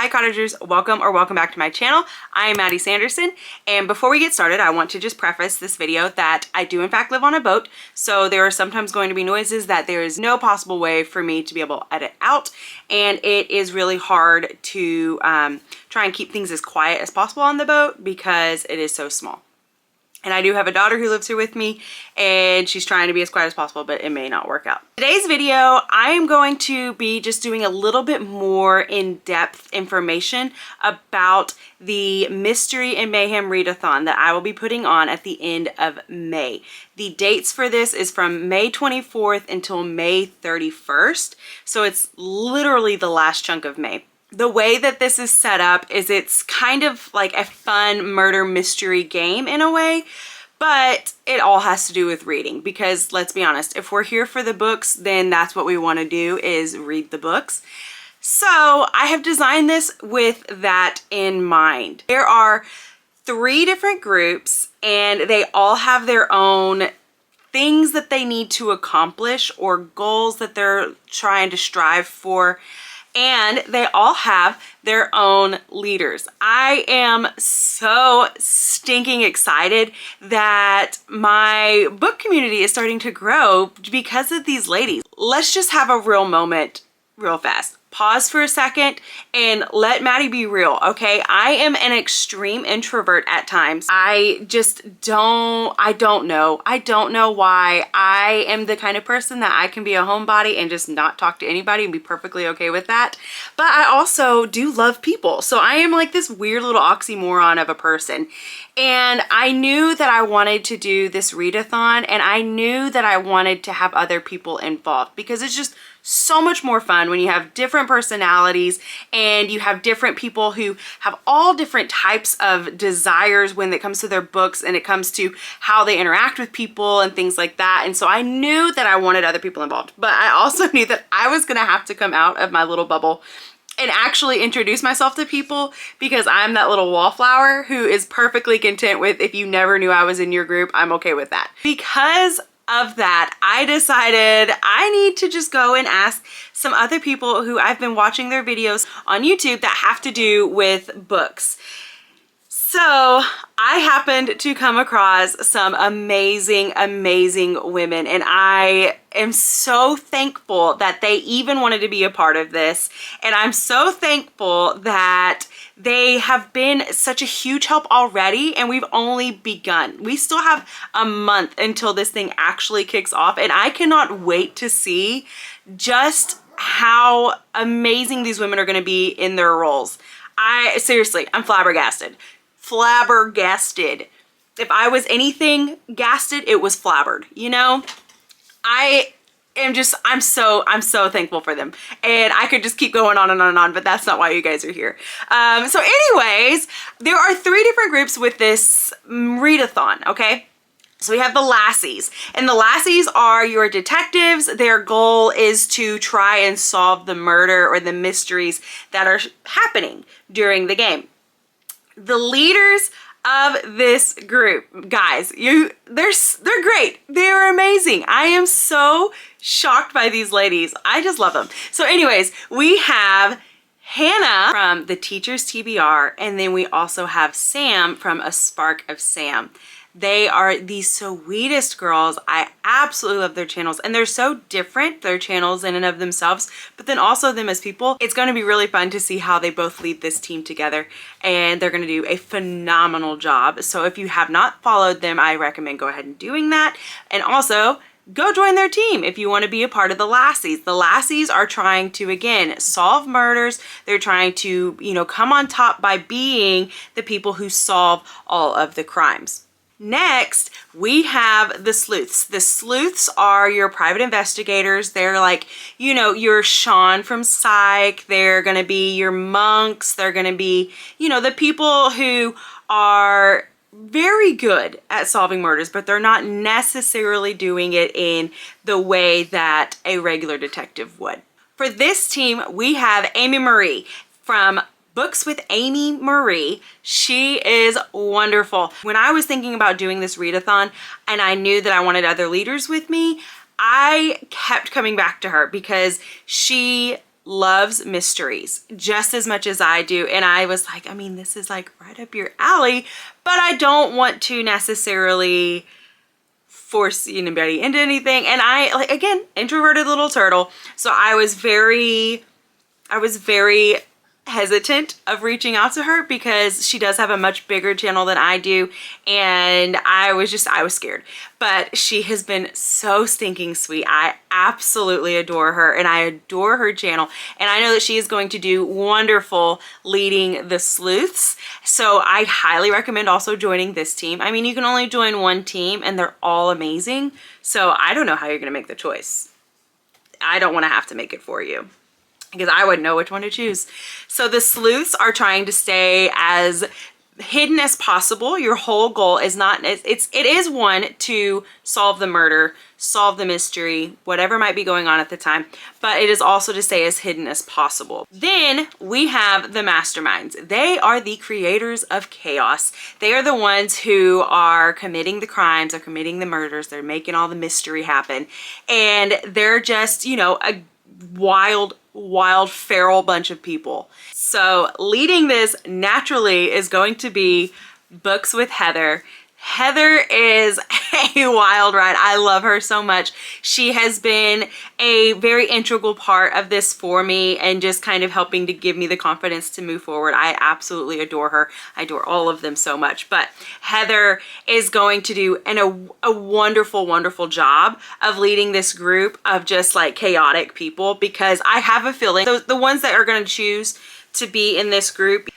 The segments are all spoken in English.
Hi Cottagers, welcome back to my channel. I am Maddie Sanderson, and before we get started, I want to just preface this video that I do in fact live on a boat, so there are sometimes going to be noises that there is no possible way for me to be able to edit out, and it is really hard to try and keep things as quiet as possible on the boat because it is so small. And I do have a daughter who lives here with me, and she's trying to be as quiet as possible, but it may not work out. Today's video, I am going to be just doing a little bit more in-depth information about the Mystery and Mayhem Readathon that I will be putting on at the end of May. The dates for this is from May 24th until May 31st, so it's literally the last chunk of May. The way that this is set up is it's kind of like a fun murder mystery game in a way, but it all has to do with reading because let's be honest, if we're here for the books, then that's what we want to do is read the books. So I have designed this with that in mind. There are 3 different groups and they all have their own things that they need to accomplish or goals that they're trying to strive for. And they all have their own leaders. I am so stinking excited that my book community is starting to grow because of these ladies. Let's just have a real moment real fast. Pause for a second and let Maddie be real, okay? I am an extreme introvert at times. I don't know why. I am the kind of person that I can be a homebody and just not talk to anybody and be perfectly okay with that. But I also do love people. So I am like this weird little oxymoron of a person. And I knew that I wanted to do this readathon and I knew that I wanted to have other people involved because it's just so much more fun when you have different personalities and you have different people who have all different types of desires when it comes to their books and it comes to how they interact with people and things like that. And so I knew that I wanted other people involved, but I also knew that I was gonna have to come out of my little bubble and actually introduce myself to people because I'm that little wallflower who is perfectly content with if you never knew I was in your group, I'm okay with that. Because of that, I decided I need to just go and ask some other people who I've been watching their videos on YouTube that have to do with books. So I happened to come across some amazing women and I am so thankful that they even wanted to be a part of this. And I'm so thankful that they have been such a huge help already and we've only begun. We still have a month until this thing actually kicks off and I cannot wait to see just how amazing these women are going to be in their roles. Seriously, I'm flabbergasted. If I was anything gasted, it was flabbered, you know? I'm so thankful for them. And I could just keep going on and on and on, but that's not why you guys are here. So anyways, there are 3 different groups with this readathon, okay? So we have the Lassies, and the Lassies are your detectives. Their goal is to try and solve the murder or the mysteries that are happening during the game. The leaders of this group, guys, they're great. They're amazing. I am so shocked by these ladies. I just love them. So anyways, we have Hannah from the Teacher's TBR, and then we also have Sam from A Spark of Sam. They are the sweetest girls. I absolutely love their channels and they're so different, their channels in and of themselves, but then also them as people. It's going to be really fun to see how they both lead this team together and they're going to do a phenomenal job. So if you have not followed them, I recommend go ahead and doing that. And also go join their team if you want to be a part of the Lassies. The Lassies are trying to, again, solve murders. They're trying to, you know, come on top by being the people who solve all of the crimes. Next, we have the Sleuths. The Sleuths are your private investigators. They're like, you know, your Sean from Psych. They're going to be your monks. They're going to be, you know, the people who are very good at solving murders, but they're not necessarily doing it in the way that a regular detective would. For this team, we have Amy Marie from Books with Amy Marie. She is wonderful. When I was thinking about doing this readathon and I knew that I wanted other leaders with me, I kept coming back to her because she loves mysteries just as much as I do. And I was like, I mean, this is like right up your alley, but I don't want to necessarily force anybody into anything. And I, like, again, introverted little turtle. So I was very hesitant of reaching out to her because she does have a much bigger channel than I do, and I was scared. But she has been so stinking sweet. I absolutely adore her, and I adore her channel, and I know that she is going to do wonderful leading the Sleuths. So I highly recommend also joining this team. I mean, you can only join one team and they're all amazing, so I don't know how you're gonna make the choice. I don't want to have to make it for you, because I wouldn't know which one to choose. So the Sleuths are trying to stay as hidden as possible. Your whole goal is not, it is one, to solve the murder, solve the mystery, whatever might be going on at the time, but it is also to stay as hidden as possible. Then we have the Masterminds. They are the creators of chaos. They are the ones who are committing the crimes, are committing the murders, they're making all the mystery happen, and they're just, you know, a wild feral bunch of people. So leading this naturally is going to be Books with Heather. Heather is a wild ride. I love her so much. She has been a very integral part of this for me and just kind of helping to give me the confidence to move forward. I absolutely adore her. I adore all of them so much. But Heather is going to do a wonderful, wonderful job of leading this group of just like chaotic people, because I have a feeling the ones that are going to choose to be in this group,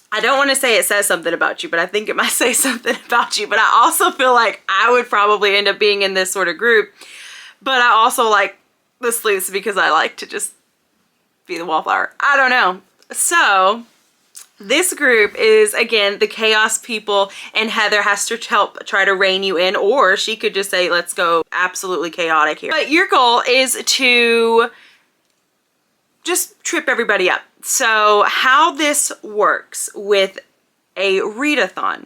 I don't want to say it says something about you, but I think it might say something about you. But I also feel like I would probably end up being in this sort of group. But I also like the Sleuths because I like to just be the wallflower. I don't know. So this group is, again, the chaos people, and Heather has to help try to rein you in, or she could just say, let's go absolutely chaotic here. But your goal is to just trip everybody up. So how this works with a readathon,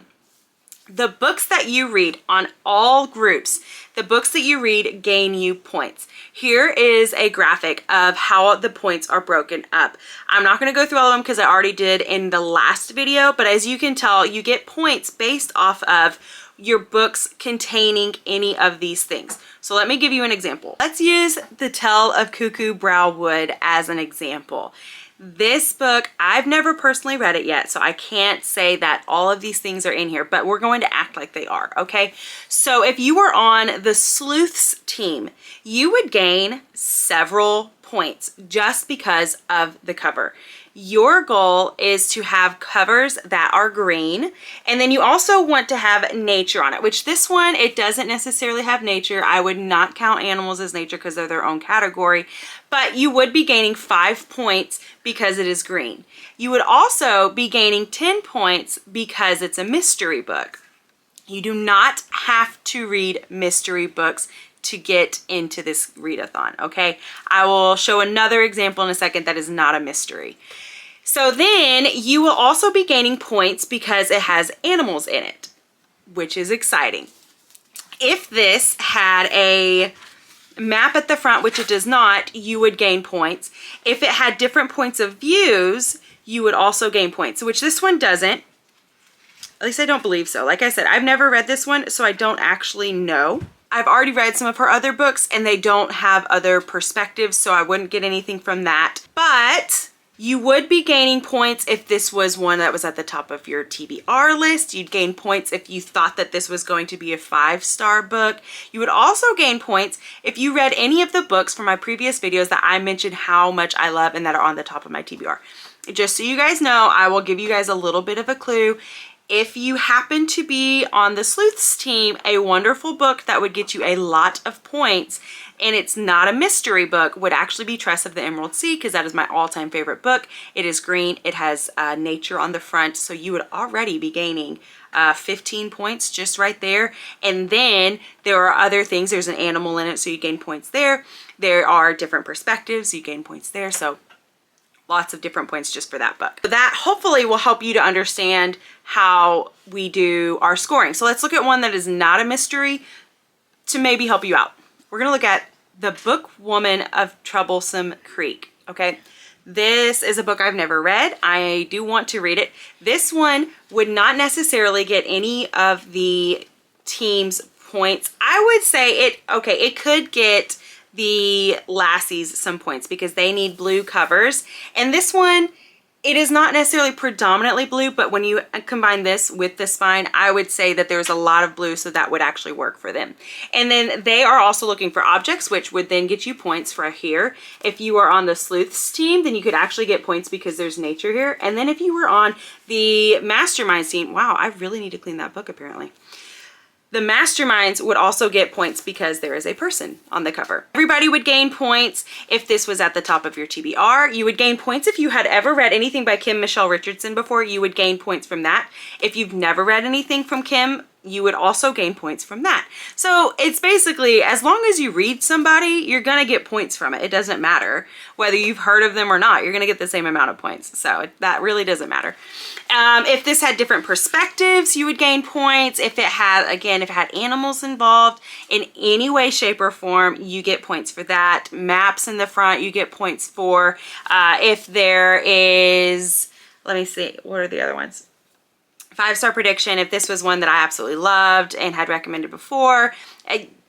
the books that you read on all groups, the books that you read gain you points. Here is a graphic of how the points are broken up. I'm not going to go through all of them because I already did in the last video, but as you can tell, you get points based off of your books containing any of these things. So let me give you an example. Let's use The Tale of Cuckoo Brow Wood as an example. This book, I've never personally read it yet, so I can't say that all of these things are in here, but we're going to act like they are, okay? So if you were on the Sleuths team, you would gain several points just because of the cover. Your goal is to have covers that are green, and then you also want to have nature on it, which this one, it doesn't necessarily have nature. I would not count animals as nature because they're their own category, but you would be gaining 5 points because it is green. You would also be gaining 10 points because it's a mystery book. You do not have to read mystery books to get into this readathon, okay? I will show another example in a second that is not a mystery. So then you will also be gaining points because it has animals in it, which is exciting. If this had a map at the front, which it does not, you would gain points. If it had different points of views, you would also gain points, which this one doesn't. At least I don't believe so. Like I said, I've never read this one, so I don't actually know. I've already read some of her other books and they don't have other perspectives, so I wouldn't get anything from that. But you would be gaining points if this was one that was at the top of your TBR list. You'd gain points if you thought that this was going to be a 5-star book. You would also gain points if you read any of the books from my previous videos that I mentioned how much I love and that are on the top of my TBR. Just so you guys know, I will give you guys a little bit of a clue. If you happen to be on the Sleuths team, a wonderful book that would get you a lot of points, and it's not a mystery book, would actually be Tress of the Emerald Sea, because that is my all-time favorite book. It is green, it has nature on the front, so you would already be gaining 15 points just right there. And then there are other things. There's an animal in it, so you gain points there. There are different perspectives, you gain points there, so lots of different points just for that book. That hopefully will help you to understand how we do our scoring. So let's look at one that is not a mystery to maybe help you out. We're gonna look at The Book Woman of Troublesome Creek. okay? This is a book I've never read. I do want to read it. This one would not necessarily get any of the team's points. I would say it could get the Lassies some points because they need blue covers. And this one, it is not necessarily predominantly blue, but when you combine this with the spine, I would say that there's a lot of blue, so that would actually work for them. And then they are also looking for objects, which would then get you points for here. If you are on the Sleuths team, then you could actually get points because there's nature here. And then if you were on the Masterminds team, wow, I really need to clean that book apparently. The Masterminds would also get points because there is a person on the cover. Everybody would gain points if this was at the top of your TBR. You would gain points if you had ever read anything by Kim Michelle Richardson before. You would gain points from that. If you've never read anything from Kim, you would also gain points from that. So it's basically, as long as you read somebody, you're gonna get points from it. It doesn't matter whether you've heard of them or not. You're gonna get the same amount of points. So that really doesn't matter. If this had different perspectives, you would gain points. If it had, again, if it had animals involved in any way, shape, or form, you get points for that. Maps in the front, you get points for. If there is, let me see, what are the other ones? 5-star prediction, if this was one that I absolutely loved and had recommended before.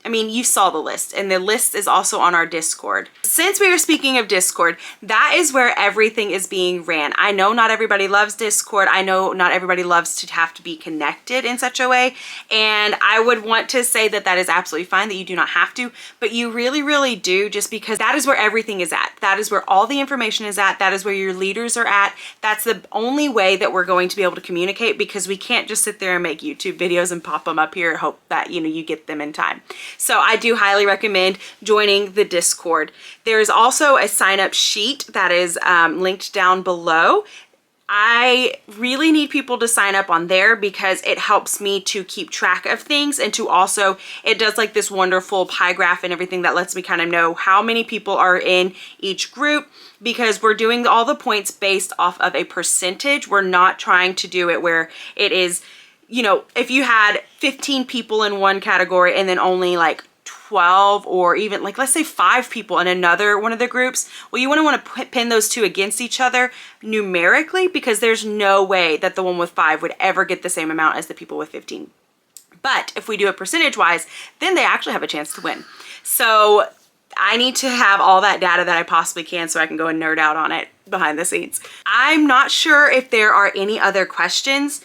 I mean, you saw the list, and the list is also on our Discord. Since we are speaking of Discord, that is where everything is being ran. I know not everybody loves Discord. I know not everybody loves to have to be connected in such a way, and I would want to say that that is absolutely fine, that you do not have to, but you really, really do, just because that is where everything is at. That is where all the information is at. That is where your leaders are at. That's the only way that we're going to be able to communicate, because we can't just sit there and make YouTube videos and pop them up here and hope that, you know, you get them in time. So I do highly recommend joining the Discord. There's also a sign-up sheet that is linked down below. I really need people to sign up on there because it helps me to keep track of things, and to also, it does like this wonderful pie graph and everything that lets me kind of know how many people are in each group, because we're doing all the points based off of a percentage. We're not trying to do it where it is, you know, if you had 15 people in one category and then only like 12 or even like, let's say 5 people in another one of the groups, well, you want to pin those two against each other numerically, because there's no way that the one with 5 would ever get the same amount as the people with 15. But if we do it percentage wise, then they actually have a chance to win. So I need to have all that data that I possibly can so I can go and nerd out on it behind the scenes. I'm not sure if there are any other questions,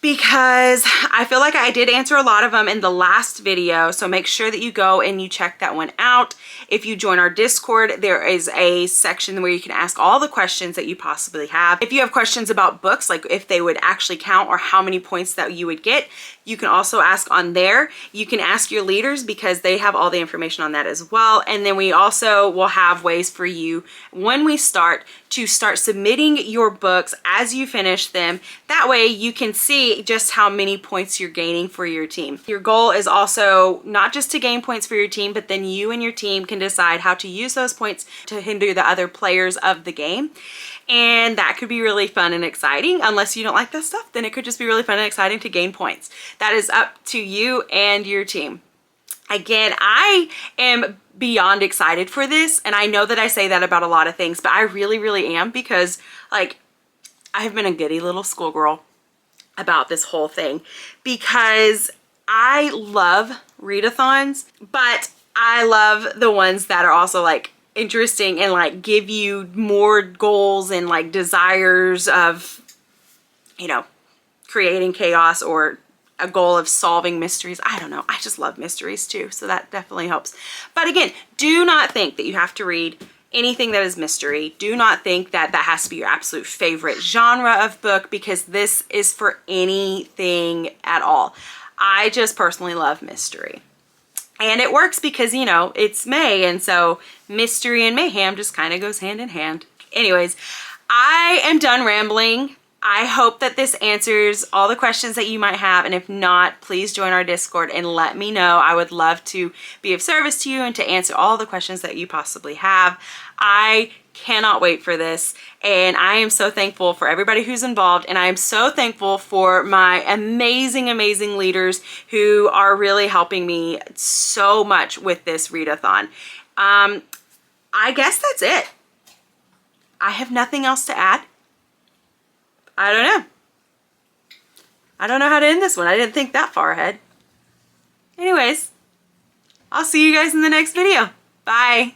because I feel like I did answer a lot of them in the last video, so make sure that you go and you check that one out. If you join our Discord, there is a section where you can ask all the questions that you possibly have. If you have questions about books, like if they would actually count or how many points that you would get, you can also ask on there. You can ask your leaders because they have all the information on that as well. And then we also will have ways for you when we start to start submitting your books as you finish them. That way you can see just how many points you're gaining for your team. Your goal is also not just to gain points for your team, but then you and your team can decide how to use those points to hinder the other players of the game. And that could be really fun and exciting. Unless you don't like that stuff, then it could just be really fun and exciting to gain points. That is up to you and your team. Again, I am beyond excited for this, and I know that I say that about a lot of things, but I really, really am, because like I have been a giddy little schoolgirl about this whole thing, because I love readathons, but I love the ones that are also like interesting and like give you more goals and like desires of, you know, creating chaos or a goal of solving mysteries. I don't know. I just love mysteries too. So that definitely helps. But again, do not think that you have to read anything that is mystery. Do not think that that has to be your absolute favorite genre of book, because this is for anything at all. I just personally love mystery. And it works because, you know, it's May, and so mystery and mayhem just kind of goes hand in hand. Anyways, I am done rambling. I hope that this answers all the questions that you might have, and if not, please join our Discord and let me know. I would love to be of service to you and to answer all the questions that you possibly have. I cannot wait for this, and I am so thankful for everybody who's involved, and I am so thankful for my amazing, amazing leaders who are really helping me so much with this readathon. I guess that's it. I have nothing else to add. I don't know. I don't know how to end this one. I didn't think that far ahead. Anyways, I'll see you guys in the next video. Bye.